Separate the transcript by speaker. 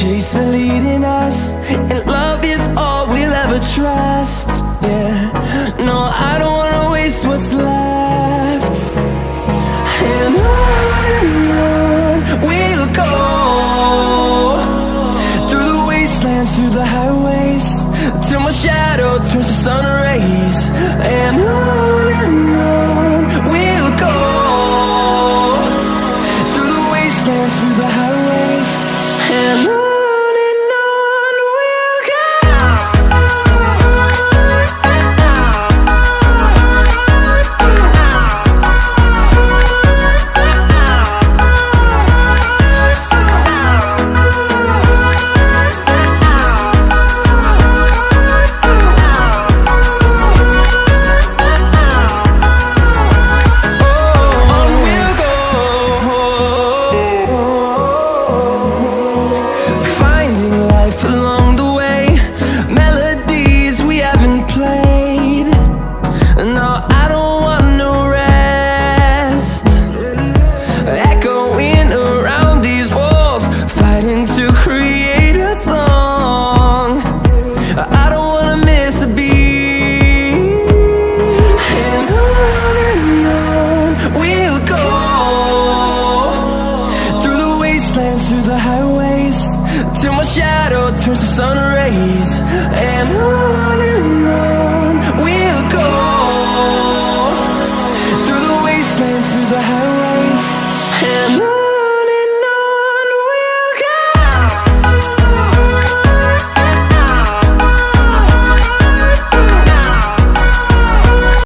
Speaker 1: chase are leading us, and love is all we'll ever trust. Yeah, no, I don't wanna waste what's left. And on we'll go, through the wastelands, through the highways, till my shadow turns to sun rays. And on we'll go, through the wastelands, through the highways, and on we'll go. Along the way, melodies we haven't played. No, I don't want no rest. Echoing around these walls, fighting to create a song. I don't wanna miss a beat. And on we'll go, through the wastelands, through the highways, till my shadow turns to sun rays. And on we'll go, through the wastelands, through the highways, and on.